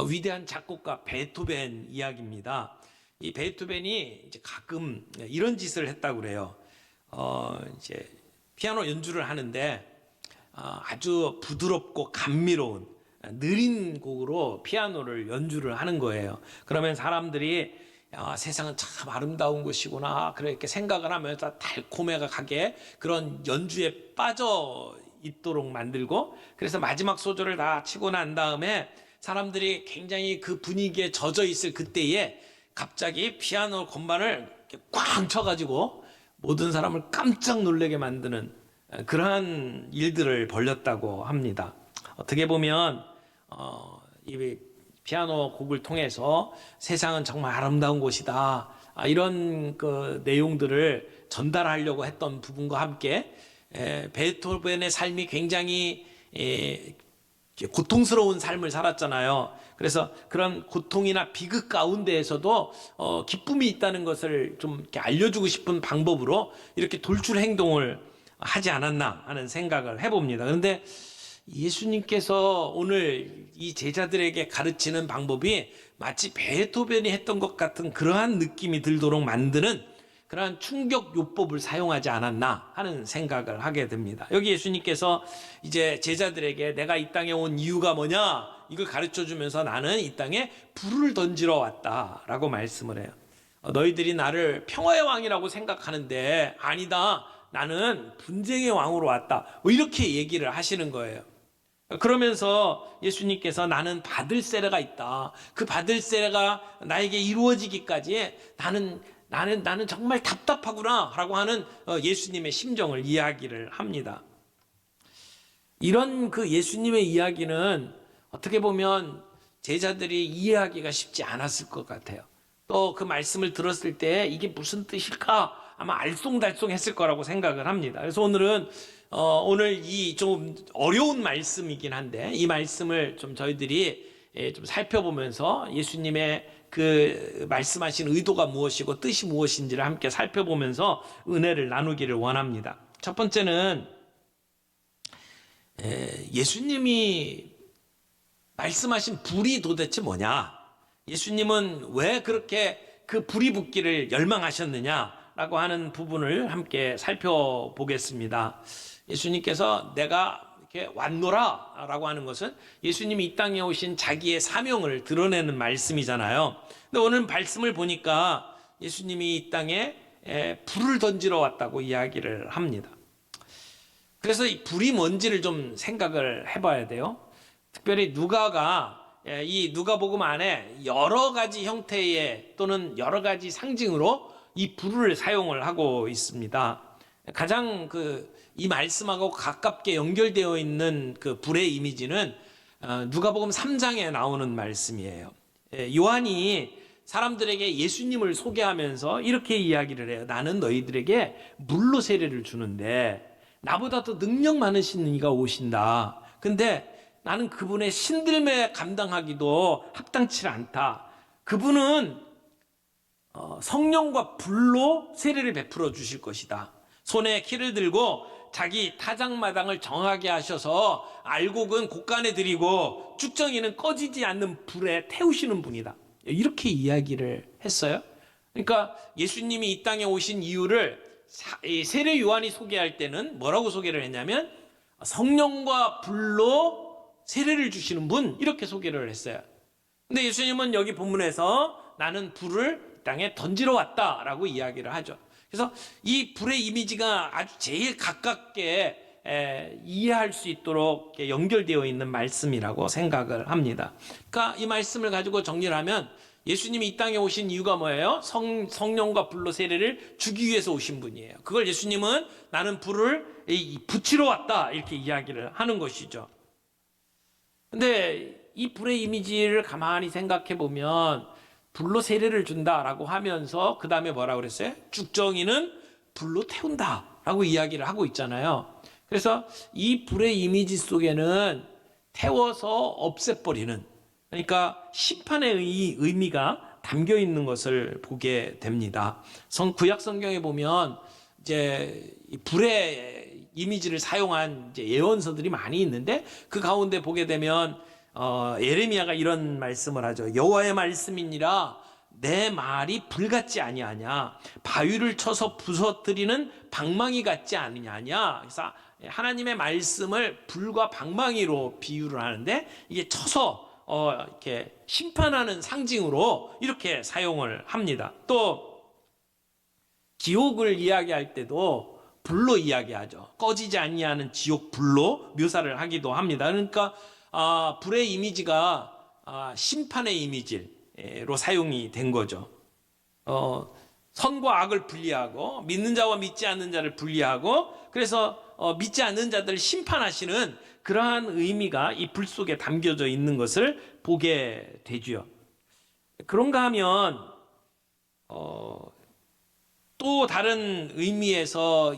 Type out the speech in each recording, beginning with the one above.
위대한 작곡가 베토벤 이야기입니다. 이 베토벤이 이제 가끔 이런 짓을 했다고 그래요. 이제 피아노 연주를 하는데 아주 부드럽고 감미로운 느린 곡으로 피아노를 연주를 하는 거예요. 그러면 사람들이 세상은 참 아름다운 곳이구나 그렇게 생각을 하면서 달콤하게 그런 연주에 빠져 있도록 만들고, 그래서 마지막 소절을 다 치고 난 다음에 사람들이 굉장히 그 분위기에 젖어 있을 그때에 갑자기 피아노 건반을 꽝 쳐가지고 모든 사람을 깜짝 놀라게 만드는 그러한 일들을 벌였다고 합니다. 어떻게 보면 이 피아노 곡을 통해서 세상은 정말 아름다운 곳이다, 이런 그 내용들을 전달하려고 했던 부분과 함께 베토벤의 삶이 굉장히 고통스러운 삶을 살았잖아요. 그래서 그런 고통이나 비극 가운데에서도 기쁨이 있다는 것을 좀 이렇게 알려주고 싶은 방법으로 이렇게 돌출 행동을 하지 않았나 하는 생각을 해봅니다. 그런데 예수님께서 오늘 이 제자들에게 가르치는 방법이 마치 베토벤이 했던 것 같은 그러한 느낌이 들도록 만드는 그러한 충격 요법을 사용하지 않았나 하는 생각을 하게 됩니다. 여기 예수님께서 이제 제자들에게 내가 이 땅에 온 이유가 뭐냐, 이걸 가르쳐 주면서 나는 이 땅에 불을 던지러 왔다라고 말씀을 해요. 너희들이 나를 평화의 왕이라고 생각하는데 아니다, 나는 분쟁의 왕으로 왔다, 이렇게 얘기를 하시는 거예요. 그러면서 예수님께서 나는 받을 세례가 있다, 그 받을 세례가 나에게 이루어지기까지 나는 정말 답답하구나 라고 하는 예수님의 심정을 이야기를 합니다. 이런 그 예수님의 이야기는 어떻게 보면 제자들이 이해하기가 쉽지 않았을 것 같아요. 또 그 말씀을 들었을 때 이게 무슨 뜻일까 아마 알쏭달쏭했을 거라고 생각을 합니다. 그래서 오늘 이 좀 어려운 말씀이긴 한데 이 말씀을 좀 저희들이 좀 살펴보면서 예수님의 그 말씀하신 의도가 무엇이고 뜻이 무엇인지를 함께 살펴보면서 은혜를 나누기를 원합니다. 첫 번째는 예수님이 말씀하신 불이 도대체 뭐냐, 예수님은 왜 그렇게 그 불이 붙기를 열망하셨느냐라고 하는 부분을 함께 살펴보겠습니다. 예수님께서 내가 이렇게 왔노라 라고 하는 것은 예수님이 이 땅에 오신 자기의 사명을 드러내는 말씀이잖아요. 근데 오늘 말씀을 보니까 예수님이 이 땅에 불을 던지러 왔다고 이야기를 합니다. 그래서 이 불이 뭔지를 좀 생각을 해봐야 돼요. 특별히 누가가 이 누가복음 안에 여러 가지 형태의 또는 여러 가지 상징으로 이 불을 사용을 하고 있습니다. 가장 이 말씀하고 가깝게 연결되어 있는 그 불의 이미지는 누가복음 3장에 나오는 말씀이에요. 요한이 사람들에게 예수님을 소개하면서 이렇게 이야기를 해요. 나는 너희들에게 물로 세례를 주는데 나보다 더 능력 많으신 이가 오신다. 근데 나는 그분의 신들매 감당하기도 합당치 않다. 그분은 성령과 불로 세례를 베풀어 주실 것이다. 손에 키를 들고 자기 타작마당을 정하게 하셔서 알곡은 곳간에 들이고 쭉정이는 꺼지지 않는 불에 태우시는 분이다. 이렇게 이야기를 했어요. 그러니까 예수님이 이 땅에 오신 이유를 세례 요한이 소개할 때는 뭐라고 소개를 했냐면 성령과 불로 세례를 주시는 분, 이렇게 소개를 했어요. 근데 예수님은 여기 본문에서 나는 불을 땅에 던지러 왔다라고 이야기를 하죠. 그래서 이 불의 이미지가 아주 제일 가깝게 이해할 수 있도록 연결되어 있는 말씀이라고 생각을 합니다. 그러니까 이 말씀을 가지고 정리를 하면 예수님이 이 땅에 오신 이유가 뭐예요? 성령과 불로 세례를 주기 위해서 오신 분이에요. 그걸 예수님은 나는 불을 붙이러 왔다, 이렇게 이야기를 하는 것이죠. 근데 이 불의 이미지를 가만히 생각해 보면 불로 세례를 준다라고 하면서 그 다음에 뭐라고 그랬어요? 쭉정이는 불로 태운다라고 이야기를 하고 있잖아요. 그래서 이 불의 이미지 속에는 태워서 없애버리는, 그러니까 심판의 의미가 담겨 있는 것을 보게 됩니다. 구약 성경에 보면 이제 불의 이미지를 사용한 이제 예언서들이 많이 있는데 그 가운데 보게 되면 예레미야가 이런 말씀을 하죠. 여호와의 말씀이니라 내 말이 불같지 아니하냐, 바위를 쳐서 부서뜨리는 방망이 같지 아니하냐. 그래서 하나님의 말씀을 불과 방망이로 비유를 하는데, 이게 쳐서 이렇게 심판하는 상징으로 이렇게 사용을 합니다. 또 지옥을 이야기할 때도 불로 이야기하죠. 꺼지지 아니하는 지옥 불로 묘사를 하기도 합니다. 그러니까 불의 이미지가 심판의 이미지로 사용이 된 거죠. 선과 악을 분리하고 믿는 자와 믿지 않는 자를 분리하고, 그래서 믿지 않는 자들을 심판하시는 그러한 의미가 이 불 속에 담겨져 있는 것을 보게 되죠. 그런가 하면 또 다른 의미에서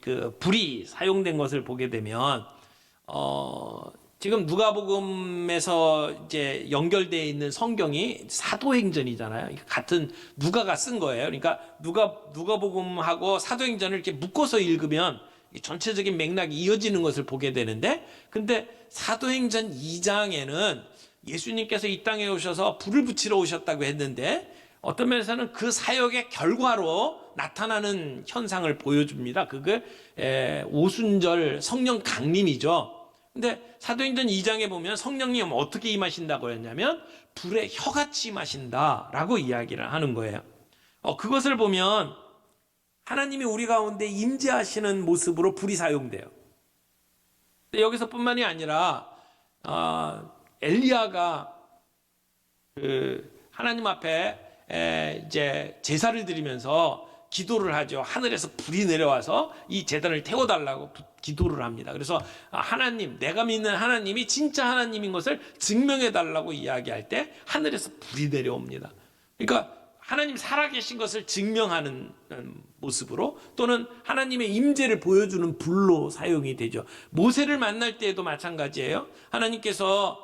그 불이 사용된 것을 보게 되면, 지금 누가복음에서 이제 연결되어 있는 성경이 사도행전이잖아요. 같은 누가가 쓴 거예요. 그러니까 누가복음하고 사도행전을 이렇게 묶어서 읽으면 전체적인 맥락이 이어지는 것을 보게 되는데, 근데 사도행전 2장에는 예수님께서 이 땅에 오셔서 불을 붙이러 오셨다고 했는데, 어떤 면에서는 그 사역의 결과로 나타나는 현상을 보여줍니다. 그게 오순절 성령 강림이죠. 근데 사도행전 2장에 보면 성령님 어떻게 임하신다고 했냐면 불의 혀같이 임하신다라고 이야기를 하는 거예요. 그것을 보면 하나님이 우리 가운데 임재하시는 모습으로 불이 사용돼요. 근데 여기서뿐만이 아니라 엘리야가 하나님 앞에 이제 제사를 드리면서 기도를 하죠. 하늘에서 불이 내려와서 이 제단을 태워달라고 기도를 합니다. 그래서 하나님, 내가 믿는 하나님이 진짜 하나님인 것을 증명해달라고 이야기할 때 하늘에서 불이 내려옵니다. 그러니까 하나님 살아계신 것을 증명하는 모습으로, 또는 하나님의 임재를 보여주는 불로 사용이 되죠. 모세를 만날 때에도 마찬가지예요. 하나님께서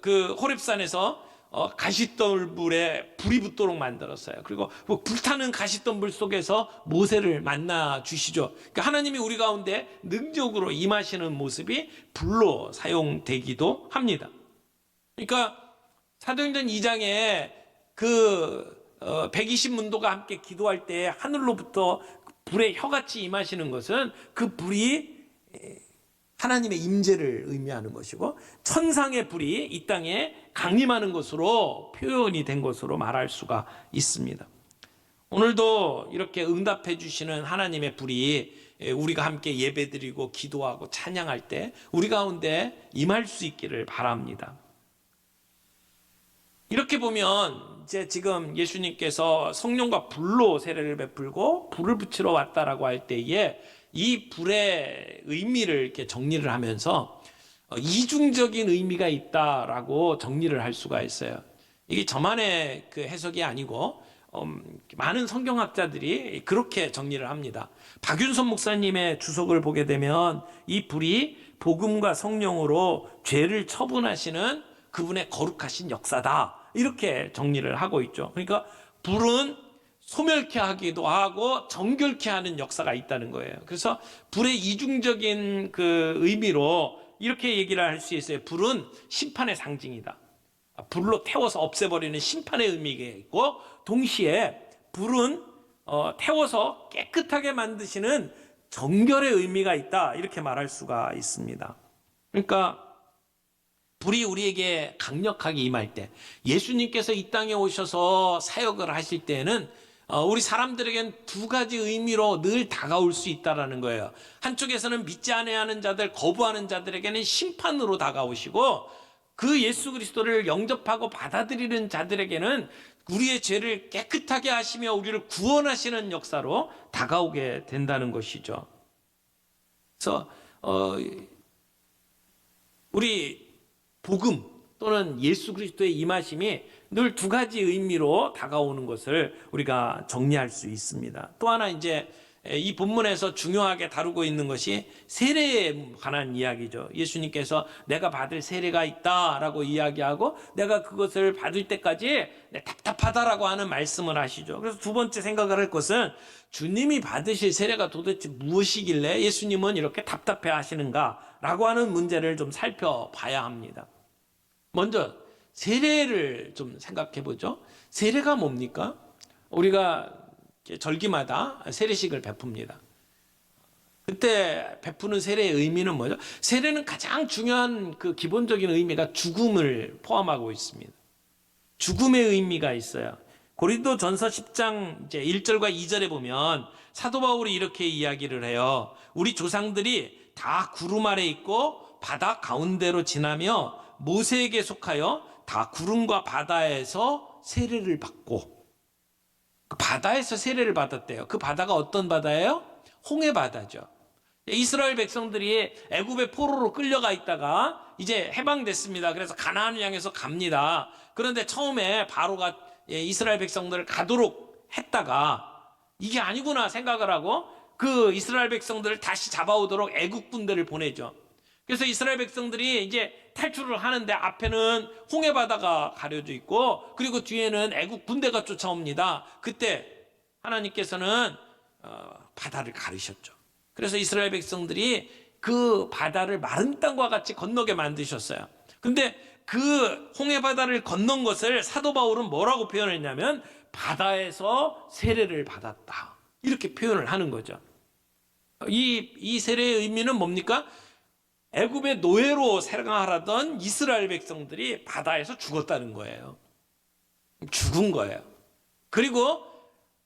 그 호렙산에서 가시덤불에 불이 붙도록 만들었어요. 그리고 불타는 가시덤불 속에서 모세를 만나 주시죠. 그러니까 하나님이 우리 가운데 능력으로 임하시는 모습이 불로 사용되기도 합니다. 그러니까 사도행전 2장에 그 120문도가 함께 기도할 때 하늘로부터 불의 혀같이 임하시는 것은 그 불이 하나님의 임재를 의미하는 것이고, 천상의 불이 이 땅에 강림하는 것으로 표현이 된 것으로 말할 수가 있습니다. 오늘도 이렇게 응답해 주시는 하나님의 불이 우리가 함께 예배드리고 기도하고 찬양할 때 우리 가운데 임할 수 있기를 바랍니다. 이렇게 보면 이제 지금 예수님께서 성령과 불로 세례를 베풀고 불을 붙이러 왔다라고 할 때에 이 불의 의미를 이렇게 정리를 하면서 이중적인 의미가 있다라고 정리를 할 수가 있어요. 이게 저만의 그 해석이 아니고 많은 성경학자들이 그렇게 정리를 합니다. 박윤선 목사님의 주석을 보게 되면 이 불이 복음과 성령으로 죄를 처분하시는 그분의 거룩하신 역사다, 이렇게 정리를 하고 있죠. 그러니까 불은 소멸케 하기도 하고 정결케 하는 역사가 있다는 거예요. 그래서 불의 이중적인 그 의미로 이렇게 얘기를 할 수 있어요. 불은 심판의 상징이다. 불로 태워서 없애버리는 심판의 의미가 있고, 동시에 불은 태워서 깨끗하게 만드시는 정결의 의미가 있다, 이렇게 말할 수가 있습니다. 그러니까 불이 우리에게 강력하게 임할 때, 예수님께서 이 땅에 오셔서 사역을 하실 때는 우리 사람들에겐 두 가지 의미로 늘 다가올 수 있다는 거예요. 한쪽에서는 믿지 아니하는 자들, 거부하는 자들에게는 심판으로 다가오시고, 그 예수 그리스도를 영접하고 받아들이는 자들에게는 우리의 죄를 깨끗하게 하시며 우리를 구원하시는 역사로 다가오게 된다는 것이죠. 그래서 우리 복음 또는 예수 그리스도의 임하심이 늘 두 가지 의미로 다가오는 것을 우리가 정리할 수 있습니다. 또 하나 이제 이 본문에서 중요하게 다루고 있는 것이 세례에 관한 이야기죠. 예수님께서 내가 받을 세례가 있다라고 이야기하고 내가 그것을 받을 때까지 답답하다라고 하는 말씀을 하시죠. 그래서 두 번째 생각을 할 것은 주님이 받으실 세례가 도대체 무엇이길래 예수님은 이렇게 답답해 하시는가라고 하는 문제를 좀 살펴봐야 합니다. 먼저 세례를 좀 생각해 보죠. 세례가 뭡니까? 우리가 절기마다 세례식을 베풉니다. 그때 베푸는 세례의 의미는 뭐죠? 세례는 가장 중요한 그 기본적인 의미가 죽음을 포함하고 있습니다. 죽음의 의미가 있어요. 고린도전서 10장 이제 1절과 2절에 보면 사도 바울이 이렇게 이야기를 해요. 우리 조상들이 다 구름 아래 있고 바다 가운데로 지나며 모세에게 속하여 다 구름과 바다에서 세례를 받고, 그 바다에서 세례를 받았대요. 그 바다가 어떤 바다예요? 홍해 바다죠. 이스라엘 백성들이 애굽의 포로로 끌려가 있다가 이제 해방됐습니다. 그래서 가나안을 향해서 갑니다. 그런데 처음에 바로가 이스라엘 백성들을 가도록 했다가 이게 아니구나 생각을 하고 그 이스라엘 백성들을 다시 잡아오도록 애국 군대를 보내죠. 그래서 이스라엘 백성들이 이제 탈출을 하는데 앞에는 홍해 바다가 가려져 있고 그리고 뒤에는 애국 군대가 쫓아옵니다. 그때 하나님께서는 바다를 가르셨죠. 그래서 이스라엘 백성들이 그 바다를 마른 땅과 같이 건너게 만드셨어요. 근데 그 홍해 바다를 건넌 것을 사도 바울은 뭐라고 표현했냐면 바다에서 세례를 받았다, 이렇게 표현을 하는 거죠. 이 세례의 의미는 뭡니까? 애굽의 노예로 생활하던 이스라엘 백성들이 바다에서 죽었다는 거예요. 죽은 거예요. 그리고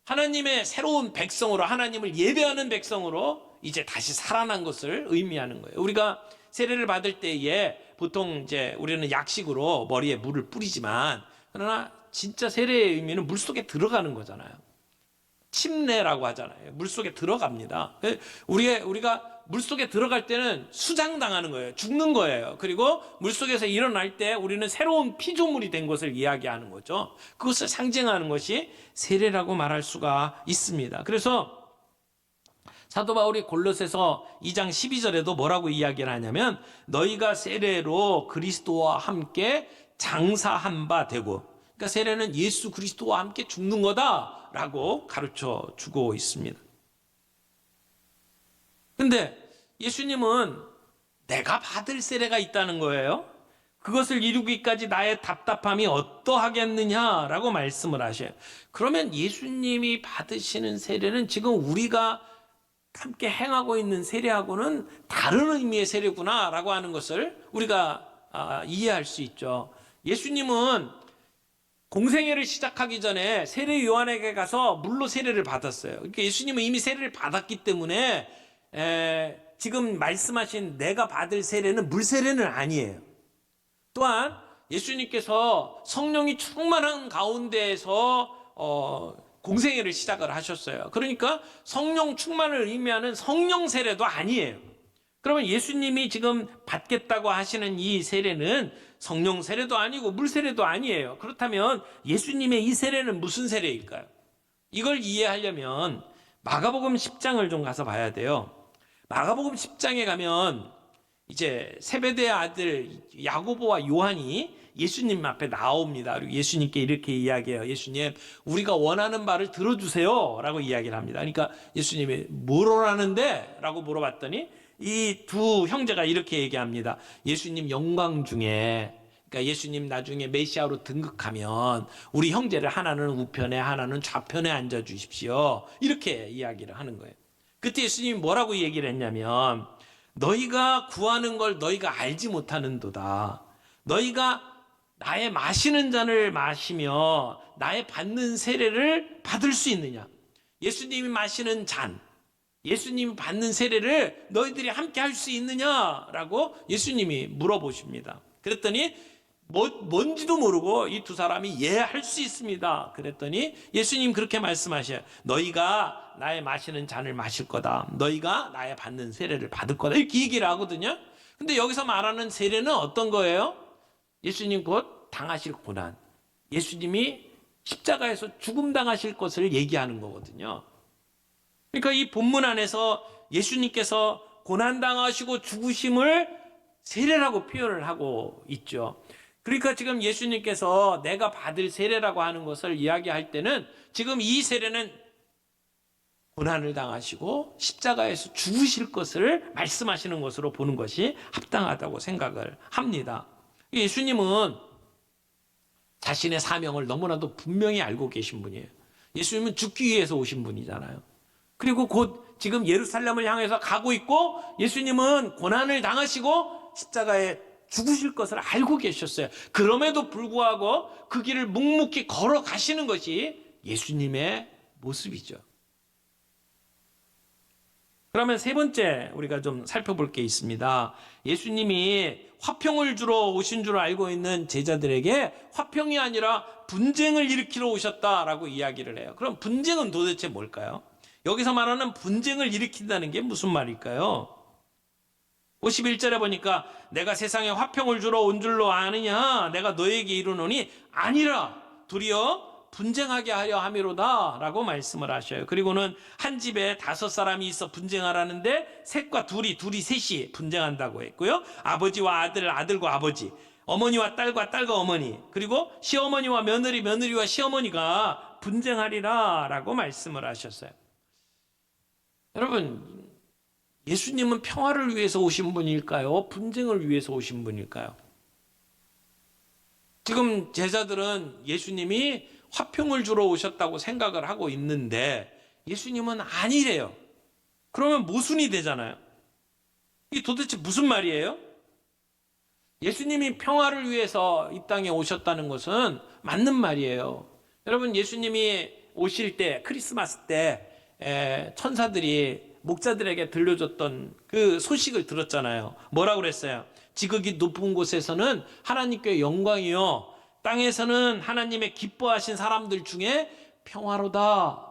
하나님의 새로운 백성으로, 하나님을 예배하는 백성으로 이제 다시 살아난 것을 의미하는 거예요. 우리가 세례를 받을 때에 보통 이제 우리는 약식으로 머리에 물을 뿌리지만, 그러나 진짜 세례의 의미는 물속에 들어가는 거잖아요. 침례라고 하잖아요. 물속에 들어갑니다. 우리가 물속에 들어갈 때는 수장당하는 거예요. 죽는 거예요. 그리고 물속에서 일어날 때 우리는 새로운 피조물이 된 것을 이야기하는 거죠. 그것을 상징하는 것이 세례라고 말할 수가 있습니다. 그래서 사도 바울이 골로새서 2장 12절에도 뭐라고 이야기를 하냐면 너희가 세례로 그리스도와 함께 장사한 바 되고, 그러니까 세례는 예수 그리스도와 함께 죽는 거다라고 가르쳐 주고 있습니다. 근데 예수님은 내가 받을 세례가 있다는 거예요. 그것을 이루기까지 나의 답답함이 어떠하겠느냐라고 말씀을 하셔요. 그러면 예수님이 받으시는 세례는 지금 우리가 함께 행하고 있는 세례하고는 다른 의미의 세례구나라고 하는 것을 우리가 이해할 수 있죠. 예수님은 공생애를 시작하기 전에 세례 요한에게 가서 물로 세례를 받았어요. 그러니까 예수님은 이미 세례를 받았기 때문에 지금 말씀하신 내가 받을 세례는 물 세례는 아니에요. 또한 예수님께서 성령이 충만한 가운데에서 공생애를 시작을 하셨어요. 그러니까 성령 충만을 의미하는 성령 세례도 아니에요. 그러면 예수님이 지금 받겠다고 하시는 이 세례는 성령 세례도 아니고 물 세례도 아니에요. 그렇다면 예수님의 이 세례는 무슨 세례일까요? 이걸 이해하려면 마가복음 10장을 좀 가서 봐야 돼요. 마가복음 10장에 가면 이제 세베대의 아들 야고보와 요한이 예수님 앞에 나옵니다. 그리고 예수님께 이렇게 이야기해요. 예수님, 우리가 원하는 바를 들어주세요 라고 이야기를 합니다. 그러니까 예수님이 뭘 원하는데? 라고 물어봤더니 이 두 형제가 이렇게 얘기합니다. 예수님 영광 중에, 그러니까 예수님 나중에 메시아로 등극하면 우리 형제를 하나는 우편에 하나는 좌편에 앉아주십시오, 이렇게 이야기를 하는 거예요. 그때 예수님이 뭐라고 얘기를 했냐면 너희가 구하는 걸 너희가 알지 못하는도다. 너희가 나의 마시는 잔을 마시며 나의 받는 세례를 받을 수 있느냐? 예수님이 마시는 잔, 예수님이 받는 세례를 너희들이 함께 할 수 있느냐라고 예수님이 물어보십니다. 그랬더니 뭔지도 모르고 이 두 사람이 예, 할 수 있습니다. 그랬더니 예수님 그렇게 말씀하셔요. 너희가 나의 마시는 잔을 마실 거다. 너희가 나의 받는 세례를 받을 거다. 이렇게 얘기를 하거든요. 근데 여기서 말하는 세례는 어떤 거예요? 예수님 곧 당하실 고난, 예수님이 십자가에서 죽음 당하실 것을 얘기하는 거거든요. 그러니까 이 본문 안에서 예수님께서 고난당하시고 죽으심을 세례라고 표현을 하고 있죠. 그러니까 지금 예수님께서 내가 받을 세례라고 하는 것을 이야기할 때는 지금 이 세례는 고난을 당하시고 십자가에서 죽으실 것을 말씀하시는 것으로 보는 것이 합당하다고 생각을 합니다. 예수님은 자신의 사명을 너무나도 분명히 알고 계신 분이에요. 예수님은 죽기 위해서 오신 분이잖아요. 그리고 곧 지금 예루살렘을 향해서 가고 있고 예수님은 고난을 당하시고 십자가에 죽으실 것을 알고 계셨어요. 그럼에도 불구하고 그 길을 묵묵히 걸어가시는 것이 예수님의 모습이죠. 그러면 세 번째 우리가 좀 살펴볼 게 있습니다. 예수님이 화평을 주러 오신 줄 알고 있는 제자들에게 화평이 아니라 분쟁을 일으키러 오셨다라고 이야기를 해요. 그럼 분쟁은 도대체 뭘까요? 여기서 말하는 분쟁을 일으킨다는 게 무슨 말일까요? 51절에 보니까 내가 세상에 화평을 주러 온 줄로 아느냐? 내가 너에게 이르노니 아니라 도리어 분쟁하게 하려 함이로다 라고 말씀을 하셔요. 그리고는 한 집에 5사람이 있어 분쟁하라는데 셋과 둘이 셋이 분쟁한다고 했고요. 아버지와 아들, 아들과 아버지, 어머니와 딸과 딸과 어머니, 그리고 시어머니와 며느리, 며느리와 시어머니가 분쟁하리라 라고 말씀을 하셨어요. 여러분, 예수님은 평화를 위해서 오신 분일까요? 분쟁을 위해서 오신 분일까요? 지금 제자들은 예수님이 화평을 주러 오셨다고 생각을 하고 있는데 예수님은 아니래요. 그러면 모순이 되잖아요. 이게 도대체 무슨 말이에요? 예수님이 평화를 위해서 이 땅에 오셨다는 것은 맞는 말이에요. 여러분, 예수님이 오실 때, 크리스마스 때 천사들이 목자들에게 들려줬던 그 소식을 들었잖아요. 뭐라고 그랬어요? 지극히 높은 곳에서는 하나님께 영광이요, 땅에서는 하나님의 기뻐하신 사람들 중에 평화로다.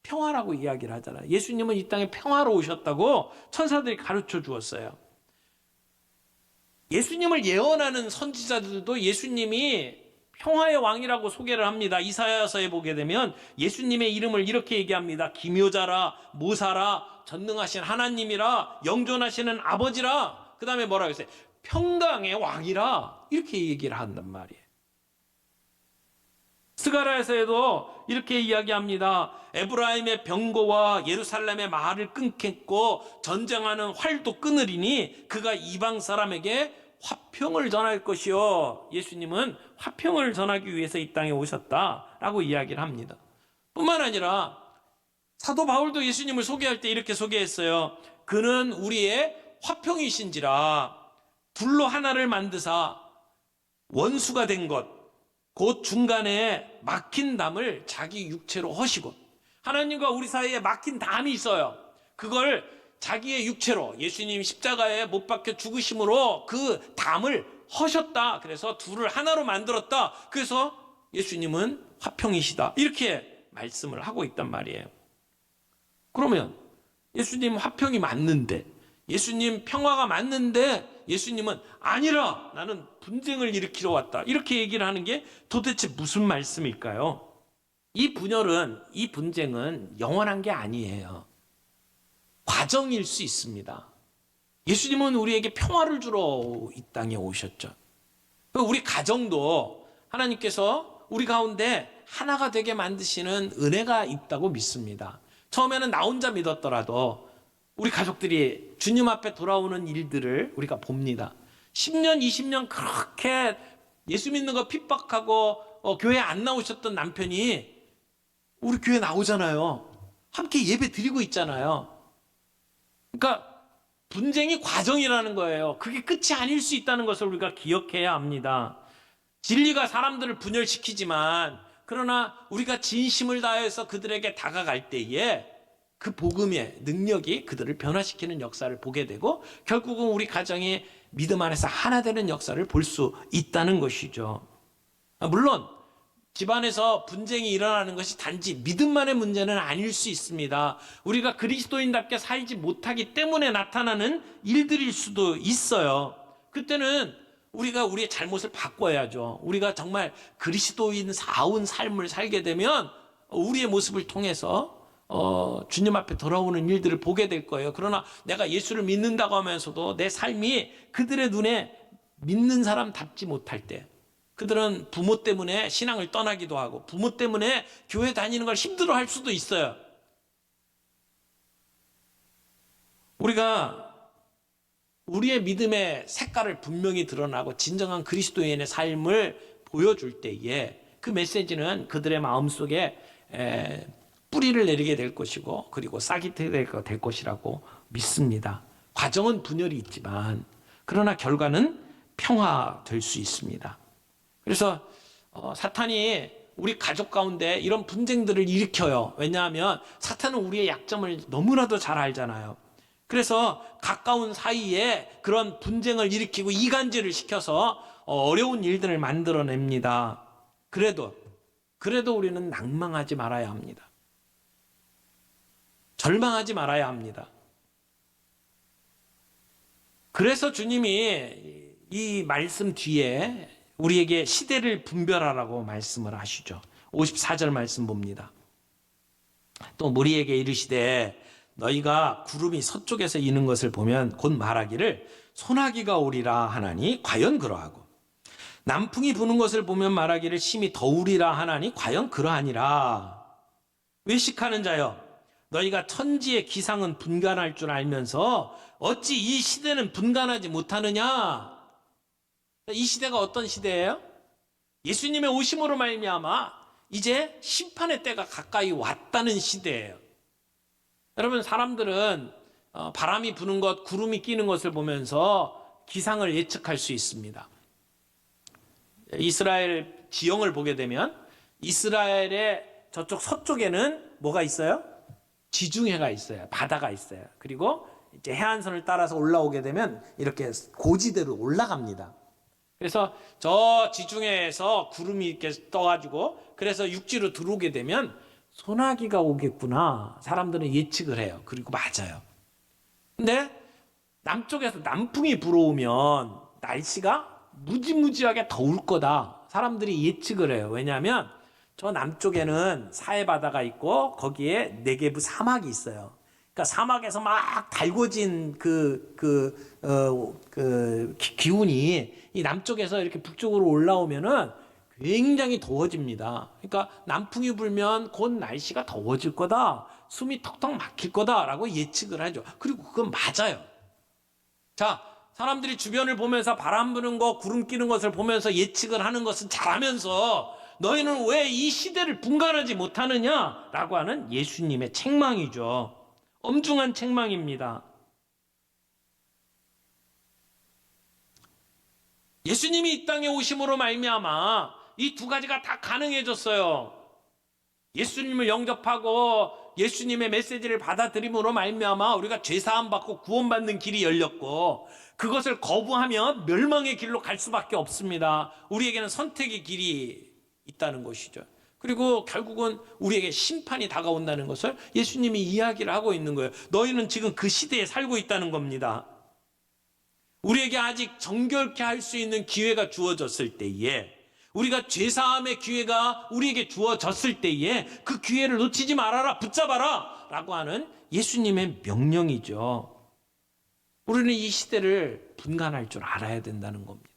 평화라고 이야기를 하잖아요. 예수님은 이 땅에 평화로 오셨다고 천사들이 가르쳐 주었어요. 예수님을 예언하는 선지자들도 예수님이 평화의 왕이라고 소개를 합니다. 이사야서에 보게 되면 예수님의 이름을 이렇게 얘기합니다. 기묘자라, 모사라, 전능하신 하나님이라, 영존하시는 아버지라, 그 다음에 뭐라고 했어요? 평강의 왕이라, 이렇게 얘기를 한단 말이에요. 스가랴에서도 이렇게 이야기합니다. 에브라임의 병거와 예루살렘의 말을 끊겠고 전쟁하는 활도 끊으리니 그가 이방 사람에게 화평을 전할 것이요. 예수님은 화평을 전하기 위해서 이 땅에 오셨다라고 이야기를 합니다. 뿐만 아니라 사도 바울도 예수님을 소개할 때 이렇게 소개했어요. 그는 우리의 화평이신지라 불로 하나를 만드사 원수가 된 것 곧 중간에 막힌 담을 자기 육체로 허시고, 하나님과 우리 사이에 막힌 담이 있어요. 그걸 자기의 육체로 예수님 십자가에 못 박혀 죽으심으로 그 담을 허셨다. 그래서 둘을 하나로 만들었다. 그래서 예수님은 화평이시다. 이렇게 말씀을 하고 있단 말이에요. 그러면 예수님 화평이 맞는데, 예수님 평화가 맞는데 예수님은 아니라 나는 분쟁을 일으키러 왔다. 이렇게 얘기를 하는 게 도대체 무슨 말씀일까요? 이 분쟁은 영원한 게 아니에요. 과정일 수 있습니다. 예수님은 우리에게 평화를 주러 이 땅에 오셨죠. 우리 가정도 하나님께서 우리 가운데 하나가 되게 만드시는 은혜가 있다고 믿습니다. 처음에는 나 혼자 믿었더라도 우리 가족들이 주님 앞에 돌아오는 일들을 우리가 봅니다. 10년, 20년 그렇게 예수 믿는 거 핍박하고 교회 안 나오셨던 남편이 우리 교회 나오잖아요. 함께 예배 드리고 있잖아요. 그러니까 분쟁이 과정이라는 거예요. 그게 끝이 아닐 수 있다는 것을 우리가 기억해야 합니다. 진리가 사람들을 분열시키지만 그러나 우리가 진심을 다해서 그들에게 다가갈 때에 그 복음의 능력이 그들을 변화시키는 역사를 보게 되고 결국은 우리 가정이 믿음 안에서 하나 되는 역사를 볼 수 있다는 것이죠. 물론 집안에서 분쟁이 일어나는 것이 단지 믿음만의 문제는 아닐 수 있습니다. 우리가 그리스도인답게 살지 못하기 때문에 나타나는 일들일 수도 있어요. 그때는 우리가 우리의 잘못을 바꿔야죠. 우리가 정말 그리스도인사운 삶을 살게 되면 우리의 모습을 통해서 주님 앞에 돌아오는 일들을 보게 될 거예요. 그러나 내가 예수를 믿는다고 하면서도 내 삶이 그들의 눈에 믿는 사람답지 못할 때, 그들은 부모 때문에 신앙을 떠나기도 하고 부모 때문에 교회 다니는 걸 힘들어할 수도 있어요. 우리가 우리의 믿음의 색깔을 분명히 드러나고 진정한 그리스도인의 삶을 보여줄 때에 그 메시지는 그들의 마음속에 뿌리를 내리게 될 것이고 그리고 싹이 될 것이라고 믿습니다. 과정은 분열이 있지만 그러나 결과는 평화될 수 있습니다. 그래서 사탄이 우리 가족 가운데 이런 분쟁들을 일으켜요. 왜냐하면 사탄은 우리의 약점을 너무나도 잘 알잖아요. 그래서 가까운 사이에 그런 분쟁을 일으키고 이간질을 시켜서 어려운 일들을 만들어냅니다. 그래도 우리는 낭망하지 말아야 합니다. 절망하지 말아야 합니다. 그래서 주님이 이 말씀 뒤에 우리에게 시대를 분별하라고 말씀을 하시죠. 54절 말씀 봅니다. 또 무리에게 이르시되 너희가 구름이 서쪽에서 이는 것을 보면 곧 말하기를 소나기가 오리라 하나니 과연 그러하고 남풍이 부는 것을 보면 말하기를 심히 더우리라 하나니 과연 그러하니라. 외식하는 자여 너희가 천지의 기상은 분간할 줄 알면서 어찌 이 시대는 분간하지 못하느냐. 이 시대가 어떤 시대예요? 예수님의 오심으로 말미암아 이제 심판의 때가 가까이 왔다는 시대예요. 여러분, 사람들은 바람이 부는 것, 구름이 끼는 것을 보면서 기상을 예측할 수 있습니다. 이스라엘 지형을 보게 되면 이스라엘의 저쪽 서쪽에는 뭐가 있어요? 지중해가 있어요. 바다가 있어요. 그리고 이제 해안선을 따라서 올라오게 되면 이렇게 고지대로 올라갑니다. 그래서 저 지중해에서 구름이 이렇게 떠가지고 그래서 육지로 들어오게 되면 소나기가 오겠구나. 사람들은 예측을 해요. 그리고 맞아요. 근데 남쪽에서 남풍이 불어오면 날씨가 무지무지하게 더울 거다. 사람들이 예측을 해요. 왜냐하면 저 남쪽에는 사해바다가 있고 거기에 네게브 사막이 있어요. 그러니까 사막에서 막 달궈진 기운이 이 남쪽에서 이렇게 북쪽으로 올라오면은 굉장히 더워집니다. 그러니까 남풍이 불면 곧 날씨가 더워질 거다. 숨이 턱턱 막힐 거다라고 예측을 하죠. 그리고 그건 맞아요. 자, 사람들이 주변을 보면서 바람 부는 거, 구름 끼는 것을 보면서 예측을 하는 것은 잘하면서 너희는 왜 이 시대를 분간하지 못하느냐라고 하는 예수님의 책망이죠. 엄중한 책망입니다. 예수님이 이 땅에 오심으로 말미암아 이 두 가지가 다 가능해졌어요. 예수님을 영접하고 예수님의 메시지를 받아들임으로 말미암아 우리가 죄사함 받고 구원받는 길이 열렸고 그것을 거부하면 멸망의 길로 갈 수밖에 없습니다. 우리에게는 선택의 길이 있다는 것이죠. 그리고 결국은 우리에게 심판이 다가온다는 것을 예수님이 이야기를 하고 있는 거예요. 너희는 지금 그 시대에 살고 있다는 겁니다. 우리에게 아직 정결케 할 수 있는 기회가 주어졌을 때에 우리가 죄사함의 기회가 우리에게 주어졌을 때에 그 기회를 놓치지 말아라, 붙잡아라 라고 하는 예수님의 명령이죠. 우리는 이 시대를 분간할 줄 알아야 된다는 겁니다.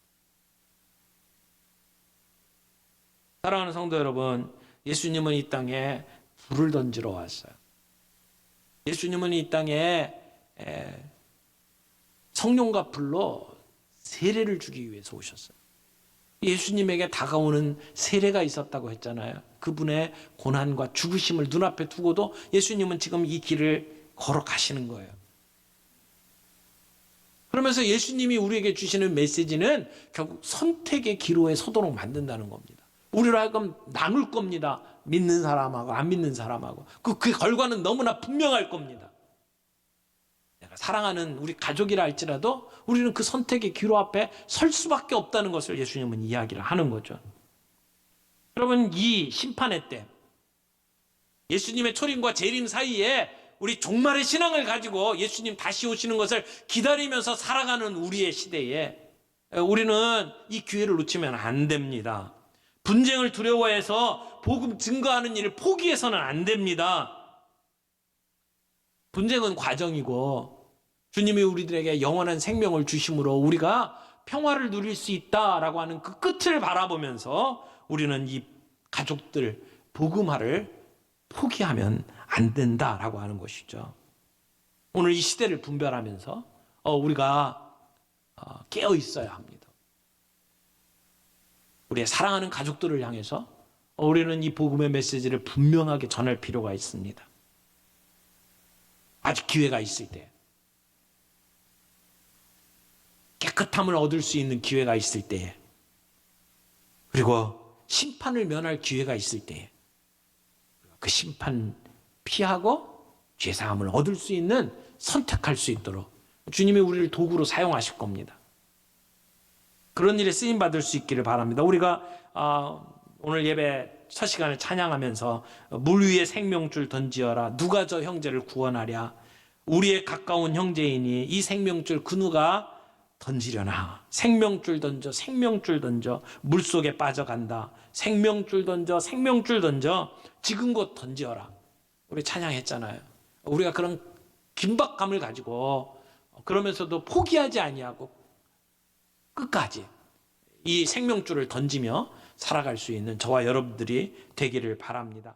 사랑하는 성도 여러분, 예수님은 이 땅에 불을 던지러 왔어요. 예수님은 이 땅에 성령과 불로 세례를 주기 위해서 오셨어요. 예수님에게 다가오는 세례가 있었다고 했잖아요. 그분의 고난과 죽으심을 눈앞에 두고도 예수님은 지금 이 길을 걸어가시는 거예요. 그러면서 예수님이 우리에게 주시는 메시지는 결국 선택의 기로에 서도록 만든다는 겁니다. 우리로 하여금 나눌 겁니다. 믿는 사람하고 안 믿는 사람하고. 그 결과는 너무나 분명할 겁니다. 내가 사랑하는 우리 가족이라 할지라도 우리는 그 선택의 기로 앞에 설 수밖에 없다는 것을 예수님은 이야기를 하는 거죠. 여러분, 이 심판의 때 예수님의 초림과 재림 사이에 우리 종말의 신앙을 가지고 예수님 다시 오시는 것을 기다리면서 살아가는 우리의 시대에 우리는 이 기회를 놓치면 안 됩니다. 분쟁을 두려워해서 복음 증거하는 일을 포기해서는 안 됩니다. 분쟁은 과정이고 주님이 우리들에게 영원한 생명을 주심으로 우리가 평화를 누릴 수 있다라고 하는 그 끝을 바라보면서 우리는 이 가족들 복음화를 포기하면 안 된다라고 하는 것이죠. 오늘 이 시대를 분별하면서 우리가 깨어 있어야 합니다. 우리의 사랑하는 가족들을 향해서 우리는 이 복음의 메시지를 분명하게 전할 필요가 있습니다. 아직 기회가 있을 때, 깨끗함을 얻을 수 있는 기회가 있을 때에, 그리고 심판을 면할 기회가 있을 때에 그 심판 피하고 죄사함을 얻을 수 있는 선택할 수 있도록 주님이 우리를 도구로 사용하실 겁니다. 그런 일에 쓰임받을 수 있기를 바랍니다. 우리가 오늘 예배 첫 시간에 찬양하면서 물 위에 생명줄 던지어라. 누가 저 형제를 구원하랴. 우리의 가까운 형제이니 이 생명줄 그 누가 던지려나. 생명줄 던져, 생명줄 던져. 물속에 빠져간다. 생명줄 던져, 생명줄 던져. 지금 곧 던지어라. 우리 찬양했잖아요. 우리가 그런 긴박감을 가지고 그러면서도 포기하지 아니하고 끝까지 이 생명줄을 던지며 살아갈 수 있는 저와 여러분들이 되기를 바랍니다.